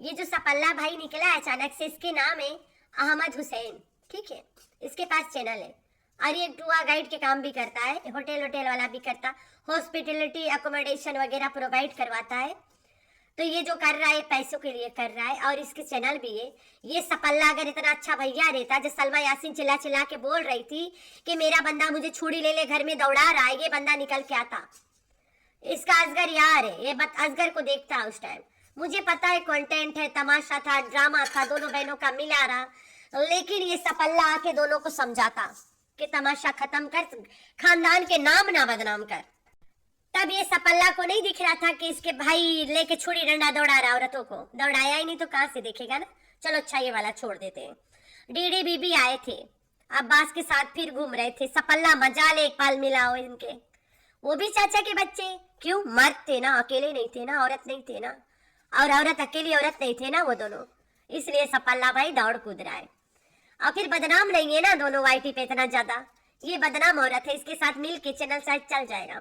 ये जो सपल्ला भाई निकला अचानक से, इसके नाम है अहमद हुसैन, ठीक है। इसके पास चैनल है और ये टूर गाइड के काम भी करता है, होटल वाला भी करता, हॉस्पिटलिटी अकोमोडेशन वगैरह प्रोवाइड करवाता है। तो ये जो कर रहा है पैसों के लिए कर रहा है, और इसके चैनल भी है। ये सपल्ला अगर इतना अच्छा भैया रहता, जो सलमा यासीन चिल्ला चिल्ला के बोल रही थी कि मेरा बंदा मुझे छुरी ले ले घर में दौड़ा रहा है, ये बंदा निकल के आता। इसका असगर यार है, ये असगर को देखता उस टाइम। मुझे पता है कंटेंट है, तमाशा था, ड्रामा था, दोनों बहनों का मिला रहा, लेकिन ये सपल्ला आके दोनों को समझाता कि तमाशा खत्म कर, खानदान के नाम ना बदनाम कर। तब ये सपल्ला को नहीं दिख रहा था कि इसके भाई लेके छुरी डंडा दौड़ा रहा औरतों को, दौड़ाया ही नहीं तो कहां से देखेगा ना। चलो अच्छा ये वाला छोड़ देते हैं। डीडी बीबी आए थे, अब्बास के साथ फिर घूम रहे थे। सपल्ला मजा ले, एक पाल मिला हो इनके, वो भी चाचा के बच्चे। क्यों मर्द थे ना, अकेले नहीं थे ना, औरत नहीं थे ना, और औरत अकेली औरत नहीं थे ना वो दोनों, इसलिए सपल्ला भाई दौड़ कूद रहा है। और फिर बदनाम नहीं है ना दोनों वाईटी पे इतना ज्यादा, ये बदनाम औरत है, इसके साथ मिल के चैनल शायद चल जाएगा।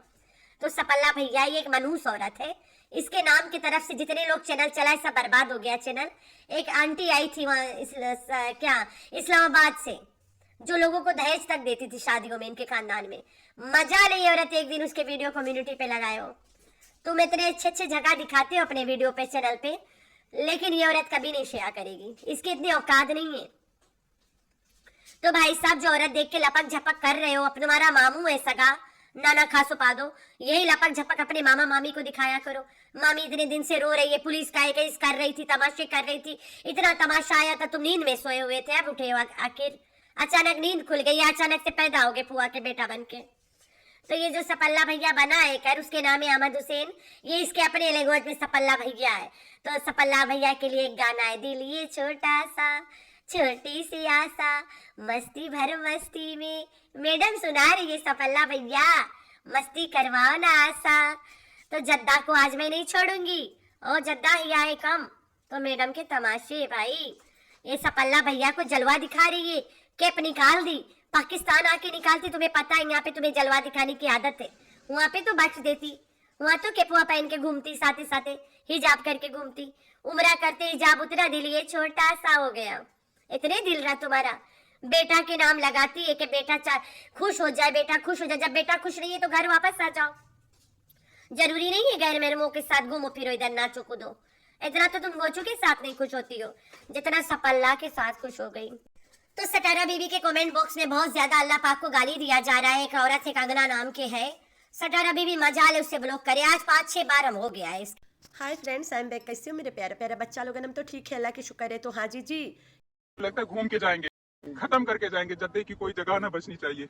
तो सपल्ला भैया ये एक मनहूस औरत है, इसके नाम की तरफ से जितने लोग चैनल चलाए सब बर्बाद हो गया चैनल। एक आंटी आई थी वहाँ क्या इस्लामाबाद से, जो लोगों को दहेज तक देती थी शादियों में इनके खानदान में। मजा ले औरत, एक दिन उसके वीडियो कम्युनिटी पे लगाए हो। तुम इतने अच्छे अच्छे जगह दिखाते हो अपने वीडियो पे चैनल पे, लेकिन ये औरत कभी नहीं शेयर करेगी, इसकी इतनी औकात नहीं है। तो भाई साहब जो औरत देख के लपक झपक कर रहे हो, अपना तुम्हारा मामू है सगा, नाना खासो पा दो, यही लपक झपक अपने मामा मामी को दिखाया करो। मामी इतने दिन से रो रही है, पुलिस का केस कर रही थी, तमाशे कर रही थी, इतना तमाशा आया था, तुम नींद में सोए हुए थे, अब उठे हो आखिर, अचानक नींद खुल गई, अचानक से पैदा हो गए फुआ के बेटा बन के। तो ये जो सपल्ला भैया बना है कर, उसके नाम है अहमद हुसैन, ये इसके अपने लैंग्वेज में सपल्ला भैया है। तो सपल्ला भैया के लिए एक गाना है, दिल ये छोटा सा छोटी सी आशा, मस्ती भर मस्ती में, मैडम सुना रही है सपल्ला भैया, मस्ती करवाओ ना आशा। तो जद्दा को आज मैं नहीं छोड़ूंगी, ओ जद्दा ही आए कम। तो मैडम के तमाशे भाई, ये सपल्ला भैया को जलवा दिखा रही है, कैप निकाल दी, पाकिस्तान आके निकालती, तुम्हें पता है यहाँ पे तुम्हें जलवा दिखाने की आदत है, वहाँ पे तो बच देती, वहाँ तो केपुआ पहन के घूमती, साथे साथे हिजाब करके घूमती, उम्रा करते हिजाब उतरा, दिल ये छोटा सा हो गया। इतने दिल रहा तुम्हारा, बेटा के नाम लगाती है कि बेटा खुश हो जाए, बेटा खुश हो जाए। जब बेटा खुश नहीं है तो घर वापस आ जाओ, जरूरी नहीं है गैर महरमों के साथ घूमो फिरो, इधर नाचो कूदो। इतना तो तुम गोचू के साथ नहीं खुश होती हो जितना सपल्ला के साथ खुश हो गई। तो सटारा बीबी के कमेंट बॉक्स में बहुत ज्यादा अल्लाह पाक को गाली दिया जा रहा है। एक औरत है कंगना नाम के है, सटारा बीबी मजा ले उससे ब्लॉक करे, आज 5-6 बार हम हो गया है। Hi friends, I am back. कैसे हो मेरे प्यारे प्यारे बच्चा लोग? हम तो ठीक है, अल्लाह की शुक्र है। तो हाँ जी जी, लगता है घूम के जाएंगे, खत्म करके जाएंगे, जद्दे की कोई जगह ना बचनी चाहिए,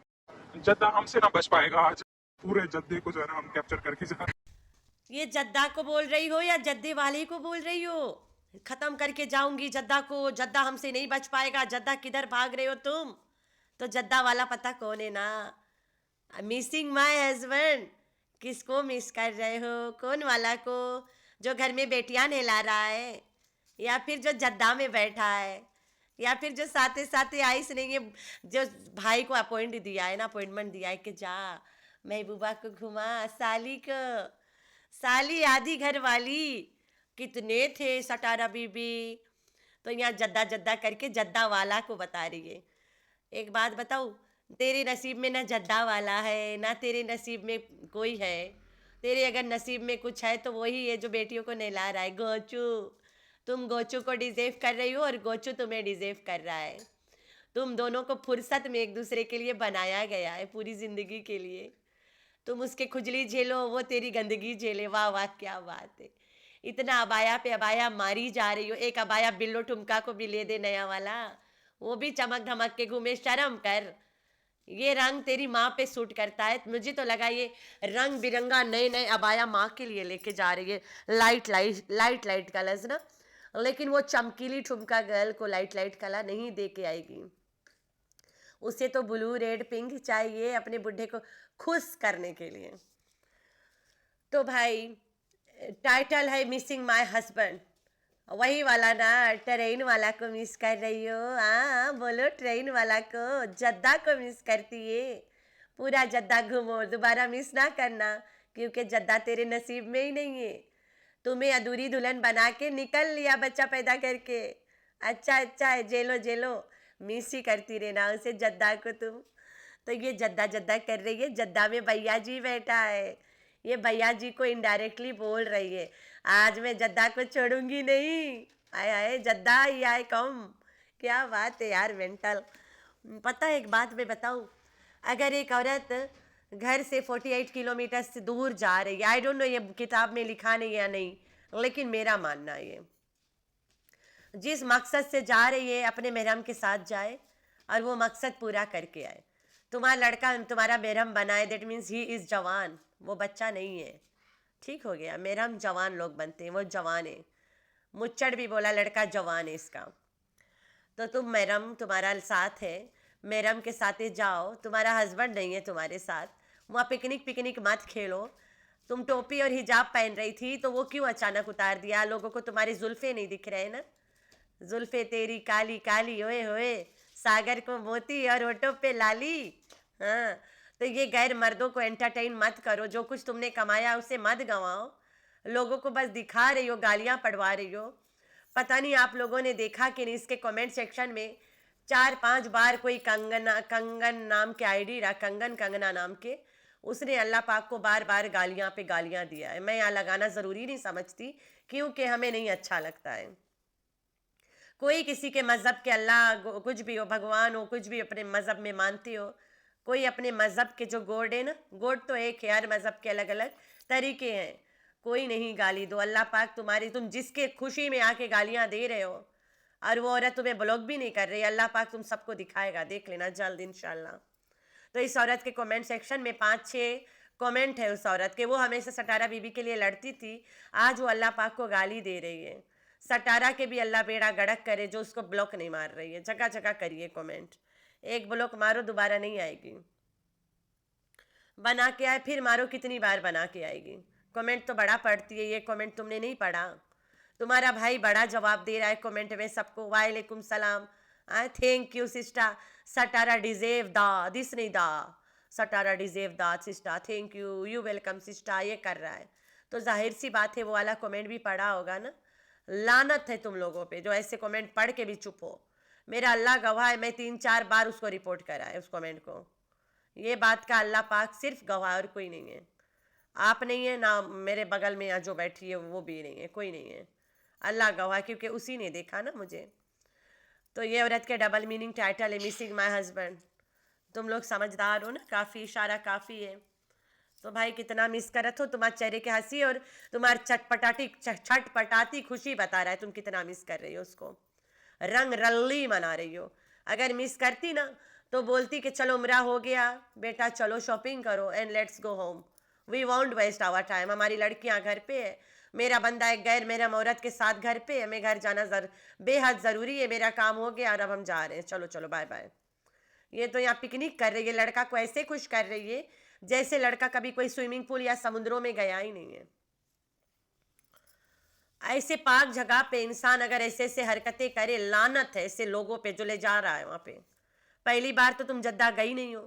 जद्दा हमसे ना बच पाएगा आज, पूरे जद्दे को जो है ना हम कैप्चर करके जा। ये जद्दा को बोल रही हो या जद्दे वाले को बोल रही हो? खत्म करके जाऊंगी जद्दा को, जद्दा हमसे नहीं बच पाएगा। जद्दा किधर भाग रहे हो तुम? तो जद्दा वाला पता कौन है ना, मिसिंग माय हस्बैंड। किसको मिस कर रहे हो? कौन वाला को? जो घर में बेटियां नहला रहा है, या फिर जो जद्दा में बैठा है, या फिर जो साथे साथे आइस नहीं है, जो भाई को अपॉइंट दिया है ना, अपॉइंटमेंट दिया है कि जा महबूबा को घुमा, साली को, साली आधी घर वाली। कितने थे सटारा बीबी, तो यहाँ जद्दा जद्दा करके जद्दा वाला को बता रही है। एक बात बताऊँ, तेरे नसीब में ना जद्दा वाला है ना तेरे नसीब में कोई है। तेरे अगर नसीब में कुछ है तो वही है जो बेटियों को नहला रहा है। गोचू, तुम गोचू को डिजेव कर रही हो और गोचू तुम्हें डिजेव कर रहा है। तुम दोनों को फुर्सत में एक दूसरे के लिए बनाया गया है, पूरी ज़िंदगी के लिए। तुम उसके खुजली झेलो, वो तेरी गंदगी झेले। वाह वाह, क्या बात है। इतना अबाया पे अबाया मारी जा रही हो। एक अबाया बिल्लो ठुमका को भी ले दे नया वाला, वो भी चमक धमक के घूमे। शर्म कर, ये रंग तेरी माँ पे सूट करता है। मुझे तो लगा ये रंग बिरंगा नए नए अबाया माँ के लिए लेके जा रही है, light light light light colours ना, लेकिन वो चमकीली ठुमका गर्ल को लाइट लाइट कलर नहीं दे के आएगी। उसे तो ब्लू रेड पिंक चाहिए अपने बुढ़े को खुश करने के लिए। तो भाई टाइटल है मिसिंग माय हस्बैंड, वही वाला ना, ट्रेन वाला को मिस कर रही हो? हाँ बोलो, ट्रेन वाला को, जद्दा को मिस करती है। पूरा जद्दा घूमो, दोबारा मिस ना करना, क्योंकि जद्दा तेरे नसीब में ही नहीं है। तुम्हें अधूरी दुल्हन बना के निकल लिया बच्चा पैदा करके। अच्छा है, जेलो जेलो, मिस ही करती रहना उसे जद्दा को तुम। तो ये जद्दा जद्दा कर रही है, जद्दा में भैया जी बैठा है, ये भैया जी को इनडायरेक्टली बोल रही है आज मैं जद्दा को छोड़ूंगी नहीं। आए आए जद्दा ही आए कम। क्या बात है यार, मेंटल। पता है एक बात मैं बताऊं, अगर एक औरत घर से 48 किलोमीटर से दूर जा रही है, आई डोंट नो ये किताब में लिखा नहीं या नहीं, लेकिन मेरा मानना है ये, जिस मकसद से जा रही है अपने महरम के साथ जाए और वो मकसद पूरा करके आए। तुम्हारा लड़का तुम्हारा महरम बनाए, दैट मीन्स ही इज़ जवान, वो बच्चा नहीं है। ठीक हो गया, महरम जवान लोग बनते हैं, वो जवान है। मुच्चड़ भी बोला लड़का जवान है इसका। तो तुम महरम तुम्हारा साथ है, महरम के साथ ही जाओ, तुम्हारा हस्बैंड नहीं है तुम्हारे साथ, वहाँ पिकनिक मत खेलो। तुम टोपी और हिजाब पहन रही थी तो वो क्यों अचानक उतार दिया? लोगों को तुम्हारे जुल्फे नहीं दिख रहे ना? जुल्फे तेरी काली काली होए होए, सागर को मोती और होठों पे लाली। हाँ, तो ये गैर मर्दों को एंटरटेन मत करो, जो कुछ तुमने कमाया उसे मत गंवाओ। लोगों को बस दिखा रही हो, गालियाँ पड़वा रही हो। पता नहीं आप लोगों ने देखा कि नहीं, इसके कमेंट सेक्शन में 4-5 बार कोई कंगन नाम के आईडी रहा, कंगना नाम के, उसने अल्लाह पाक को बार बार गालियाँ पे गालियाँ दिया है। मैं यहाँ लगाना ज़रूरी नहीं समझती, क्योंकि हमें नहीं अच्छा लगता है। कोई किसी के मज़हब के अल्लाह कुछ भी हो, भगवान हो, कुछ भी अपने मज़हब में मानती हो, कोई अपने मज़हब के जो गोड है ना, गोड तो एक है, हर मज़हब के अलग अलग तरीके हैं। कोई नहीं गाली दो, अल्लाह पाक तुम्हारी, तुम जिसके खुशी में आके गालियाँ दे रहे हो और वो औरत तुम्हें ब्लॉक भी नहीं कर रही, अल्लाह पाक तुम सबको दिखाएगा, देख लेना जल्द इंशाल्लाह। तो इस औरत के कमेंट सेक्शन में 5-6 कमेंट है उस औरत के। वो हमेशा सटारा बीबी के लिए लड़ती थी, आज वो अल्लाह पाक को गाली दे रही है। सटारा के भी अल्लाह बेड़ा गड़क करे जो उसको ब्लॉक नहीं मार रही है। जगह जगह करिए कमेंट, एक ब्लॉक मारो दोबारा नहीं आएगी, बना के आए फिर मारो, कितनी बार बना के आएगी? कमेंट तो बड़ा पढ़ती है, ये कमेंट तुमने नहीं पढ़ा। तुम्हारा भाई बड़ा जवाब दे रहा है कमेंट में सबको, वालेकुम सलाम, थैंक यू सिस्टर, सटारा डिजेव दा दिस नहीं दा, सटारा डिजेव दा sister, thank you, you welcome sister, ये कर रहा है। तो जाहिर सी बात है वो वाला कमेंट भी पढ़ा होगा ना। लानत है तुम लोगों पे जो ऐसे कमेंट पढ़ के भी चुप हो। मेरा अल्लाह गवाह है, मैं 3-4 बार उसको रिपोर्ट करा है उस कमेंट को। ये बात का अल्लाह पाक सिर्फ गवाह, और कोई नहीं है। आप नहीं है ना, मेरे बगल में या जो बैठी है वो भी नहीं है, कोई नहीं है, अल्लाह गवाह, क्योंकि उसी ने देखा ना मुझे। तो ये औरत के डबल मीनिंग टाइटल है मिसिंग माय हस्बैंड। तुम लोग समझदार हो ना, काफ़ी इशारा काफ़ी है। तो भाई कितना मिस करत हो, तुम्हारे चेहरे की हंसी और तुम्हारी छटपटाती खुशी बता रहा है तुम कितना मिस कर रही हो उसको, रंग रल्ली मना रही हो। अगर मिस करती ना तो बोलती कि चलो उम्रा हो गया बेटा, चलो शॉपिंग करो and let's go home, we won't waste our time. हमारी लड़कियां घर पे है, मेरा बंदा एक गैर महरम औरत के साथ घर पे है, हमें घर जाना बेहद ज़रूरी है, मेरा काम हो गया और अब हम जा रहे हैं, चलो चलो बाय बाय। ये तो यहाँ पिकनिक कर रही है, लड़का को ऐसे खुश कर रही है जैसे लड़का कभी कोई स्विमिंग पूल या समुद्रों में गया ही नहीं है। ऐसे पाक जगह पे इंसान अगर ऐसे ऐसे हरकतें करे, लानत है ऐसे लोगों पे जो ले जा रहा है वहाँ पे। पहली बार तो तुम जद्दा गई नहीं हो,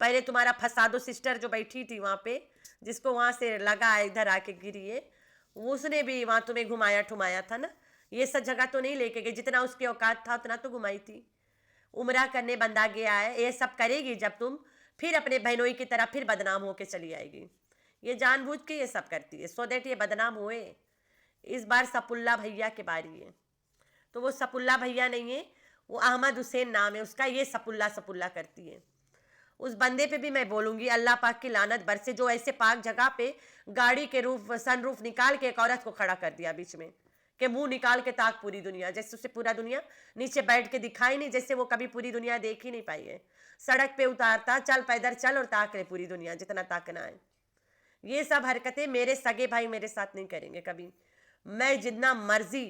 पहले तुम्हारा फसादो सिस्टर जो बैठी थी वहाँ पे, जिसको वहाँ से लगा इधर आके गिरी है, उसने भी वहाँ तुम्हें घुमाया ठुमाया था ना। ये सब जगह तो नहीं लेके गई, जितना उसकी औकात था उतना तो घुमाई थी। उम्रा करने बंदा गया है, ये सब करेगी जब तुम, फिर अपने बहनोई की तरह फिर बदनाम होके चली आएगी। ये जानबूझ के ये सब करती है, सो दैट ये बदनाम हुए। इस बार सपुल्ला भैया के बारी है, तो वो सपुल्ला भैया नहीं है, वो अहमद हुसैन नाम है उसका, ये सपुल्ला सपुल्ला करती है। उस बंदे पे भी मैं बोलूँगी अल्लाह पाक की लानत बरसे, जो ऐसे पाक जगह पे गाड़ी के सनरूफ निकाल के एक औरत को खड़ा कर दिया बीच में, कि मुंह निकाल के ताक पूरी दुनिया, जैसे उसे पूरा दुनिया नीचे बैठ के दिखाई नहीं, जैसे वो कभी पूरी दुनिया देख ही नहीं पाई है। सड़क पे उतारता, चल पैदल चल और ताक ले पूरी दुनिया जितना ताकना है। ये सब हरकतें मेरे सगे भाई मेरे साथ नहीं करेंगे कभी। मैं जितना मर्जी,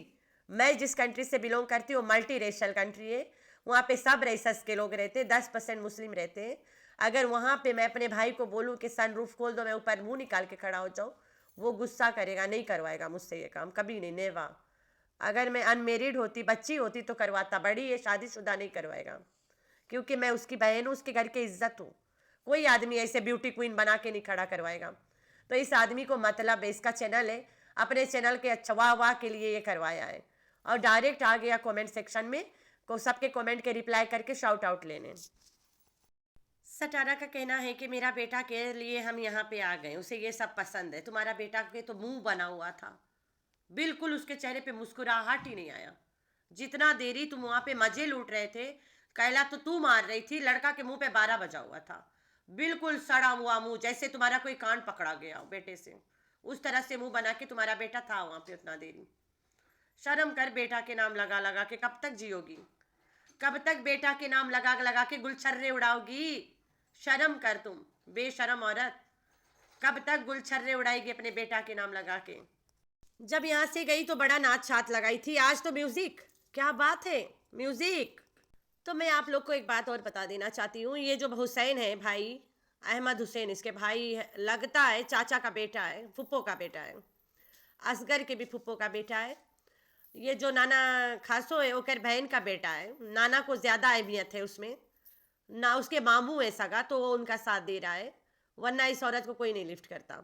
मैं जिस कंट्री से बिलोंग करती हूँ मल्टी रेशल कंट्री है, वहाँ पे सब रेसस के लोग रहते हैं, 10% मुस्लिम रहते हैं। अगर वहाँ पे मैं अपने भाई को बोलूँ कि सनरूफ खोल दो, मैं ऊपर मुंह निकाल के खड़ा हो जाऊँ, वो गुस्सा करेगा, नहीं करवाएगा मुझसे ये काम, कभी नहीं, नेवा। अगर मैं अनमेरिड होती, बच्ची होती तो करवाता, बड़ी है शादीशुदा नहीं करवाएगा, क्योंकि मैं उसकी बहन हूँ, उसके घर की इज्जत हूँ। कोई आदमी ऐसे ब्यूटी क्वीन बना के नहीं खड़ा करवाएगा। तो इस आदमी को मतलब है, इसका चैनल है अपने चैनल के अच्छा वाह वाह के लिए ये करवाया है, और डायरेक्ट आ गया कमेंट सेक्शन में को सबके कमेंट के रिप्लाई करके शाउट आउट लेने। सटारा का कहना है कि मेरा बेटा के लिए हम यहाँ पे आ गए, उसे ये सब पसंद है। तुम्हारा बेटा के तो मुंह बना हुआ था, बिल्कुल उसके चेहरे पे मुस्कुराहट ही नहीं आया। जितना देरी तुम वहां पे मजे लूट रहे थे, कैला तो तू मार रही थी, लड़का के मुंह पे 12 बजा हुआ था, बिल्कुल सड़ा हुआ मुंह, जैसे तुम्हारा कोई कान पकड़ा गया हो बेटे से, उस तरह से मुंह बना के तुम्हारा बेटा था वहां पे उतना देरी। शर्म कर, बेटा के नाम लगा लगा के कब तक जियोगी? कब तक बेटा के नाम लगा लगा के गुलछर्रे उड़ाओगी? शर्म कर तुम, बेशरम औरत, कब तक गुलछर्रे उड़ाएगी अपने बेटा के नाम लगा के? जब यहाँ से गई तो बड़ा नाच छात लगाई थी, आज तो म्यूजिक, क्या बात है, म्यूजिक। तो मैं आप लोग को एक बात और बता देना चाहती हूँ, ये जो हुसैन है भाई, अहमद हुसैन इसके भाई लगता है, चाचा का बेटा है, फुप्पो का बेटा है, असगर के भी फुप्पो का बेटा है। ये जो नाना खासो है ओकर बहन का बेटा है, नाना को ज़्यादा अहमियत है उसमें ना, उसके मामू है सगा तो वो उनका साथ दे रहा है, वरना इस औरत को कोई नहीं लिफ्ट करता।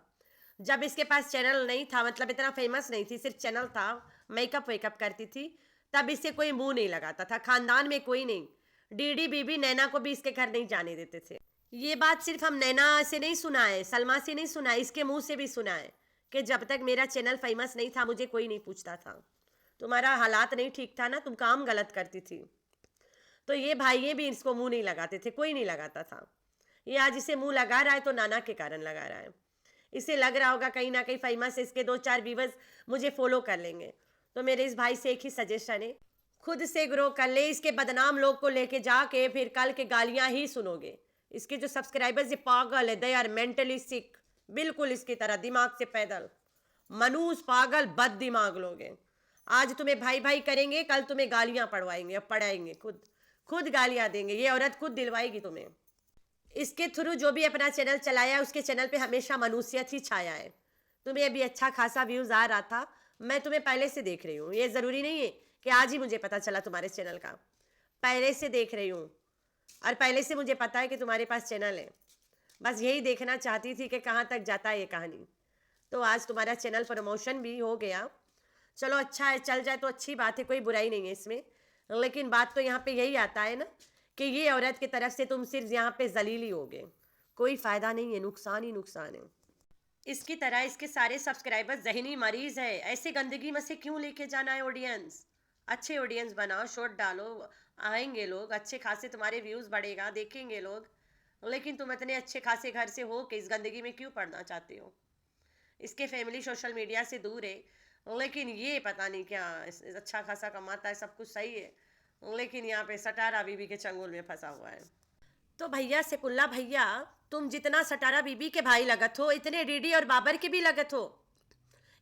जब इसके पास चैनल नहीं था, मतलब इतना फेमस नहीं थी, सिर्फ चैनल था, मेकअप वेकअप करती थी, तब इससे कोई मुंह नहीं लगाता था, खानदान में कोई नहीं, डीडी बीबी नैना को भी इसके घर नहीं जाने देते थे। ये बात सिर्फ हम नैना से नहीं सुना है, सलमा से नहीं सुना है, इसके मुंह से भी सुना है कि जब तक मेरा चैनल फेमस नहीं था मुझे कोई नहीं पूछता था, तुम्हारा हालात नहीं ठीक था ना, तुम काम गलत करती थी। तो ये भाई भी इसको मुंह नहीं लगाते थे, कोई नहीं लगाता था। ये आज इसे मुंह लगा रहा है तो नाना के कारण लगा रहा है। इसे लग रहा होगा कहीं ना कहीं फेमस, इसके 2-4 व्यूवर्स मुझे फॉलो कर लेंगे। तो मेरे इस भाई से एक ही सजेशन है, खुद से ग्रो कर ले, इसके बदनाम लोग को लेके जाके फिर कल के गालियां ही सुनोगे। इसके जो सब्सक्राइबर्स ये पागल है, दे आर मेंटली सिक, बिल्कुल इसकी तरह दिमाग से पैदल, मनूस पागल बद दिमाग लोग हैं। आज तुम्हें भाई भाई करेंगे, कल तुम्हें गालियां पढ़वाएंगे, अब पढ़ाएंगे, खुद गालियां देंगे, ये औरत खुद दिलवाएगी तुम्हें। इसके थ्रू जो भी अपना चैनल चलाया, उसके चैनल पे हमेशा मनुष्यत ही छाया है। तुम्हें अभी अच्छा खासा व्यूज आ रहा था, मैं तुम्हें पहले से देख रही हूँ, ये ज़रूरी नहीं है कि आज ही मुझे पता चला तुम्हारे चैनल का, पहले से देख रही हूँ, और पहले से मुझे पता है कि तुम्हारे पास चैनल है। बस यही देखना चाहती थी कि कहाँ तक जाता है ये कहानी। तो आज तुम्हारा चैनल प्रमोशन भी हो गया, चलो अच्छा है, चल जाए तो अच्छी बात है, कोई बुराई नहीं है इसमें। लेकिन बात तो यहाँ पे यही आता है ना कि ये औरत की तरफ से तुम सिर्फ यहाँ पे जलीली होगे, कोई फ़ायदा नहीं है, नुकसान ही नुकसान है। इसकी तरह इसके सारे सब्सक्राइबर्स ज़हनी मरीज़ है, ऐसे गंदगी में से क्यों लेके जाना है ऑडियंस? अच्छे ऑडियंस बनाओ, शॉर्ट डालो, आएंगे लोग, अच्छे खासे तुम्हारे व्यूज़ बढ़ेगा, देखेंगे लोग। लेकिन तुम इतने अच्छे खासे घर से हो कि इस गंदगी में क्यों पड़ना चाहते हो? इसके फैमिली सोशल मीडिया से दूर है, लेकिन ये पता नहीं क्या अच्छा खासा कमाता है, सब कुछ सही है, लेकिन यहाँ पे सटारा बीबी के चंगुल में फंसा हुआ है। तो भैया सेकुल्ला भैया, तुम जितना सटारा बीबी के भाई लगत हो, इतने डीडी और बाबर के भी लगत हो,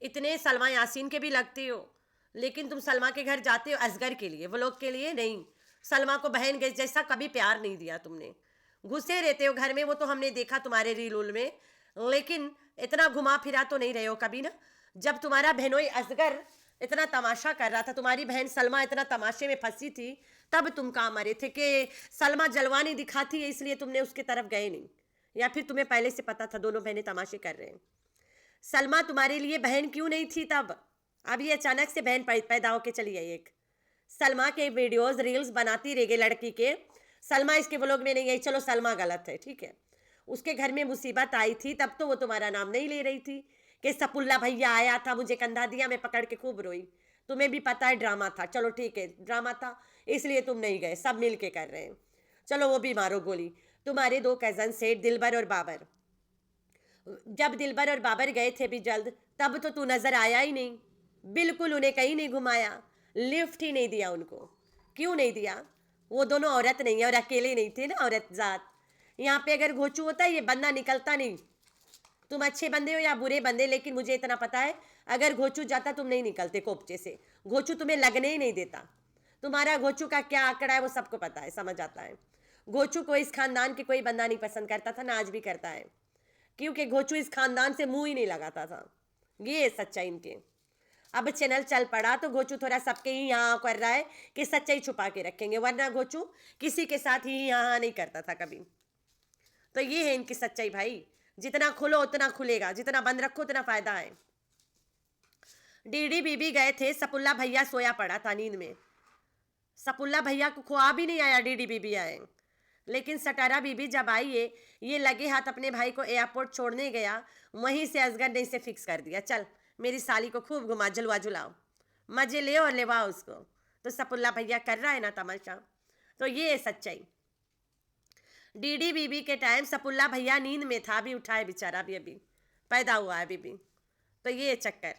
इतने सलमा यासीन के भी लगते हो, लेकिन तुम सलमा के घर जाते हो असगर के लिए, वो लोग के लिए नहीं। सलमा को बहन के जैसा कभी प्यार नहीं दिया तुमने, घुसे रहते हो घर में, वो तो हमने देखा तुम्हारे रील उल में, लेकिन इतना घुमा फिरा तो नहीं रहे हो कभी ना। जब तुम्हारा बहनोई असगर इतना तमाशा कर रहा था, तुम्हारी बहन सलमा इतना तमाशे में फंसी थी, तब तुम कहाँ मरे थे कि सलमा जलवानी दिखाती है इसलिए तुमने उसके तरफ गए नहीं, या फिर तुम्हें पहले से पता था दोनों बहनें तमाशे कर रहे हैं? सलमा तुम्हारे लिए बहन क्यों नहीं थी तब? अब ये अचानक से बहन पैदा होके चली आई। एक सलमा के वीडियोस रील्स बनाती रह गई लड़की के, सलमा इसके व्लॉग में नहीं आई, चलो सलमा गलत है, ठीक है। उसके घर में मुसीबत आई थी तब तो वो तुम्हारा नाम नहीं ले रही थी कि सपुल्ला भैया आया था, मुझे कंधा दिया, मैं पकड़ के खूब रोई। तुम्हें भी पता है ड्रामा था, चलो ठीक है ड्रामा था इसलिए तुम नहीं गए, सब मिल के कर रहे हैं, चलो वो भी मारो गोली। तुम्हारे 2 कजन से दिलबर और बाबर, जब दिलबर और बाबर गए थे भी जल्द, तब तो तू नजर आया ही नहीं, बिल्कुल उन्हें कहीं नहीं घुमाया, लिफ्ट ही नहीं दिया उनको। क्यों नहीं दिया? वो दोनों औरत नहीं है और अकेले नहीं थे ना औरत जात। यहाँ पे अगर घोचू होता ये बंदा निकलता नहीं। तुम अच्छे बंदे हो या बुरे बंदे, लेकिन मुझे इतना पता है अगर घोचू जाता तुम नहीं निकलते कोपचे से, घोचू तुम्हें लगने ही नहीं देता। तुम्हारा घोचू का क्या आंकड़ा है वो सबको पता है, समझ आता है। घोचू को इस खानदान के कोई बंदा नहीं पसंद करता था ना, आज भी करता है, क्योंकि घोचू इस खानदान से मुंह ही नहीं लगाता था। ये सच्चाई इनके। अब चैनल चल पड़ा तो घोचू थोड़ा सबके ही यहाँ कर रहा है कि सच्चाई छुपा के रखेंगे, वरना घोचू किसी के साथ ही यहाँ नहीं करता था कभी। तो ये है इनकी सच्चाई भाई, जितना खुलो उतना खुलेगा, जितना बंद रखो उतना फायदा है। डीडी बीबी गए थे, सपुल्ला भैया सोया पड़ा था नींद में। सपुल्ला भैया को ख्वाब ही नहीं आया डीडी बीबी आए। लेकिन सटारा बीबी जब आई ये लगे हाथ अपने भाई को एयरपोर्ट छोड़ने गया, वहीं से असगर ने इसे फिक्स कर दिया, चल मेरी साली को खूब घुमा, झुलवा झुलाओ, मजे ले और लेवाओ उसको। तो सपुल्ला भैया कर रहा है ना तमाशा। तो ये है सच्चाई। डीडी बीबी के टाइम सपुल्ला भैया नींद में था, अभी उठा है बेचारा, अभी पैदा हुआ है बीबी। तो ये चक्कर,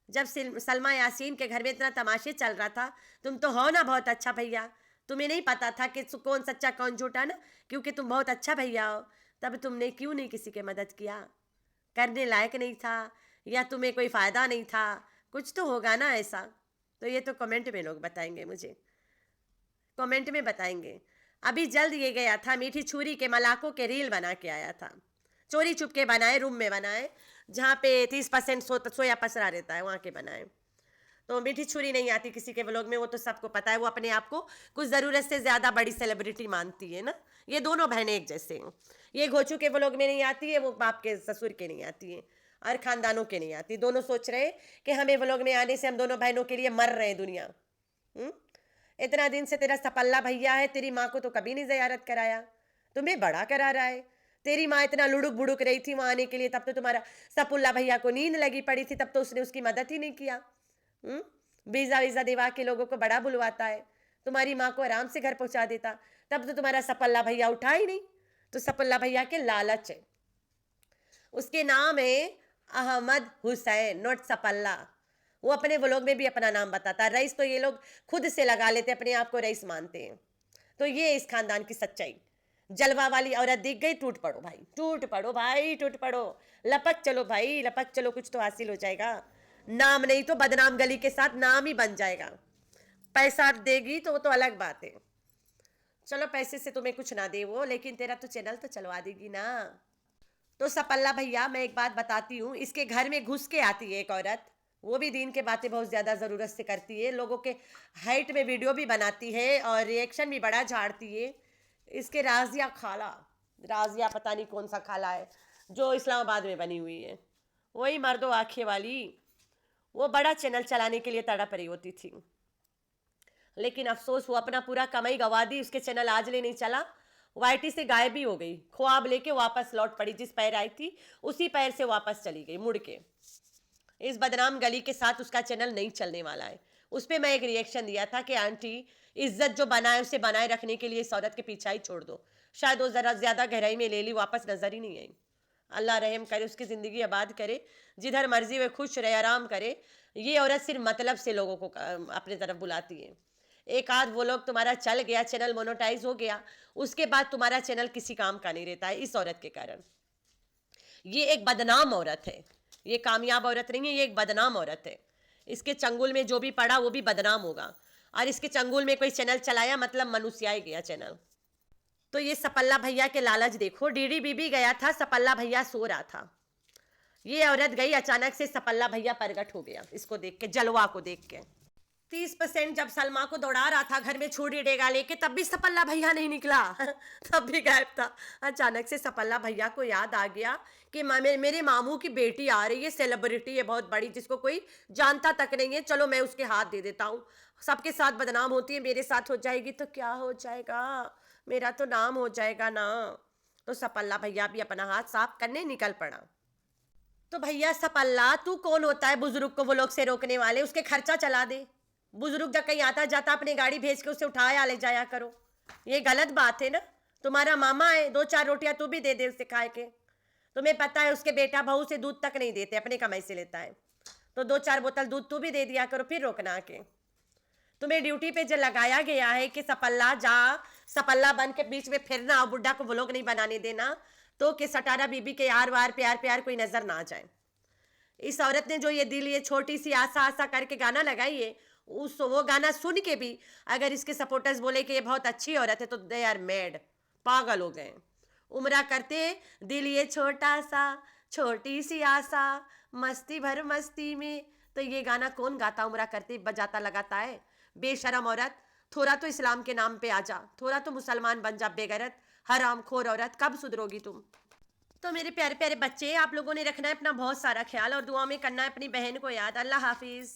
जब सलमा यासीन के घर में इतना तमाशे चल रहा था, तुम तो हो ना बहुत अच्छा भैया, तुम्हें नहीं पता था कि कौन सच्चा कौन झूठा ना, क्योंकि तुम बहुत अच्छा भैया हो, तब तुमने क्यों नहीं किसी की मदद किया? करने लायक नहीं था या तुम्हें कोई फ़ायदा नहीं था? कुछ तो होगा ना ऐसा। तो ये तो कमेंट में लोग बताएंगे, मुझे कमेंट में बताएंगे। अभी जल्द ये गया था मीठी छुरी के मलाकों के रील बना के आया था, चोरी छुप के बनाए, रूम में बनाए, जहाँ पे 30% सोया पसरा रहता है, वहाँ के बनाए। तो मीठी छुरी नहीं आती किसी के व्लॉग में, वो तो सबको पता है। वो अपने आप को कुछ ज़रूरत से ज़्यादा बड़ी सेलिब्रिटी मानती है ना। ये दोनों बहनें एक जैसे हैं। ये घोचू के व्लॉग में नहीं आती है, वो बाप के ससुर के नहीं आती है, और ख़ानदानों के नहीं आती। दोनों सोच रहे कि हमें व्लॉग में आने से हम दोनों बहनों के लिए मर रहे हैं दुनिया। इतना दिन से तेरा सपल्ला भैया है, तेरी माँ को तो कभी नहीं ज़ियारत कराया, तुम्हें बड़ा करा रहा है। तेरी माँ इतना लुढ़क बुड़ुक रही थी वहाँ आने के लिए, तब तो तुम्हारा सपुल्ला भैया को नींद लगी पड़ी थी, तब तो उसने उसकी मदद ही नहीं किया। वीज़ा वीज़ा दिवा के लोगों को बड़ा बुलवाता है, तुम्हारी माँ को आराम से घर पहुँचा देता, तब तो तुम्हारा सपल्ला भैया उठा ही नहीं। तो सपल्ला भैया के लालच है, उसके नाम है अहमद हुसैन, नॉट सपल्ला। वो अपने व्लॉग में भी अपना नाम बताता है। रईस तो ये लोग खुद से लगा लेते, अपने आप को रईस मानते हैं। तो ये इस खानदान की सच्चाई। जलवा वाली औरत दिख गई, टूट पड़ो भाई, टूट पड़ो भाई, टूट पड़ो, लपक चलो भाई, लपक चलो, कुछ तो हासिल हो जाएगा। नाम नहीं तो बदनाम गली के साथ नाम ही बन जाएगा। पैसा देगी तो वो तो अलग बात है, चलो पैसे से तुम्हें कुछ ना दे वो, लेकिन तेरा तो चैनल तो चलवा देगी ना। तो सपल्ला भैया, मैं एक बात बताती हूँ, इसके घर में घुस के आती है एक औरत, वो भी दीन के बातें बहुत ज़्यादा ज़रूरत से करती है, लोगों के हाइट में वीडियो भी बनाती है और रिएक्शन भी बड़ा झाड़ती है। इसके राजिया खाला, राजिया पता नहीं कौन सा खाला है, जो इस्लामाबाद में बनी हुई है, वही मर्दो आँखें वाली, वो बड़ा चैनल चलाने के लिए तड़प रही होती थी। लेकिन अफसोस वो अपना पूरा कमाई गवा दी, उसके चैनल आज ले नहीं चला, वाईटी से गायब भी हो गई, ख्वाब लेके वापस लौट पड़ी, जिस पैर आई थी उसी पैर से वापस चली गई मुड़ के। इस बदनाम गली के साथ उसका चैनल नहीं चलने वाला है। उस पर मैं एक रिएक्शन दिया था कि आंटी, इज्जत जो बनाए उसे बनाए रखने के लिए इस औरत के पीछे ही छोड़ दो। शायद वो ज़रा ज़्यादा गहराई में ले ली, वापस नज़र ही नहीं आई। अल्लाह रहम करे, उसकी ज़िंदगी आबाद करे, जिधर मर्जी वे खुश रहे, आराम करे। ये औरत सिर्फ मतलब से लोगों को अपने तरफ बुलाती है। एक आध वो लोग, तुम्हारा चल गया, चैनल मोनेटाइज हो गया, उसके बाद तुम्हारा चैनल किसी काम का नहीं रहता है इस औरत के कारण। ये एक बदनाम औरत है, ये कामयाब औरत नहीं है, ये एक बदनाम औरत है। इसके चंगुल में जो भी पड़ा वो भी बदनाम होगा, और इसके चंगुल में कोई चैनल चलाया मतलब मनुष्याई गया चैनल। तो ये सपल्ला भैया के लालच देखो, डीडी बीबी गया था, सपल्ला भैया सो रहा था, ये औरत गई, अचानक से सपल्ला भैया प्रगट हो गया इसको देख के, जलवा को देख के। 30% जब सलमा को दौड़ा रहा था घर में छुरी डेगा लेके, तब भी सपल्ला भैया नहीं निकला तब भी गायब था। अचानक से सपल्ला भैया को याद आ गया कि मेरे मामू की बेटी आ रही है, सेलिब्रिटी है बहुत बड़ी, जिसको कोई जानता तक नहीं है, चलो मैं उसके हाथ दे देता हूँ। सबके साथ बदनाम होती है, मेरे साथ हो जाएगी तो क्या हो जाएगा, मेरा तो नाम हो जाएगा ना। तो सपल्ला भैया भी अपना हाथ साफ करने निकल पड़ा। तो भैया सपल्ला, तू कौन होता है बुजुर्ग को वो लोग से रोकने वाले? उसके खर्चा चला दे, बुजुर्ग जब कहीं आता जाता अपनी गाड़ी भेज के उसे उठाया ले जाया करो। ये गलत बात है ना। तुम्हारा मामा है, 2-4 रोटियां तू भी दे दे उसे खाए के। तुम्हें पता है उसके बेटा बहू से दूध तक नहीं देते, अपने कमाई से लेता है, तो 2-4 बोतल दूध तू भी दे दिया करो, फिर रोकना आके। तुम्हें ड्यूटी पे जो लगाया गया है कि सपल्ला जा, सपल्ला बन के बीच में फिरना और बुड्ढा को व्लॉग नहीं बनाने देना, तो कि सटारा बीबी के यार वार प्यार प्यार कोई नजर ना आ जाए। इस औरत ने जो ये दिल, ये छोटी सी आशा आशा करके गाना लगाई है, वो गाना सुन के भी अगर इसके सपोर्टर्स बोले कि ये बहुत अच्छी औरत है, तो दे आर मेड, पागल हो गए। उम्रा करते दिल ये छोटा सा, छोटी सी आशा, मस्ती भर मस्ती में, तो ये गाना कौन गाता, उम्रा करते बजाता लगाता है? बेशरम औरत, थोड़ा तो इस्लाम के नाम पे आ जा, थोड़ा तो मुसलमान बन जा, बेगैरत हराम खोर औरत, कब सुधरोगी तुम? तो मेरे प्यारे प्यारे बच्चे, आप लोगों ने रखना है अपना बहुत सारा ख्याल और दुआ में करना है अपनी बहन को याद। अल्लाह हाफिज।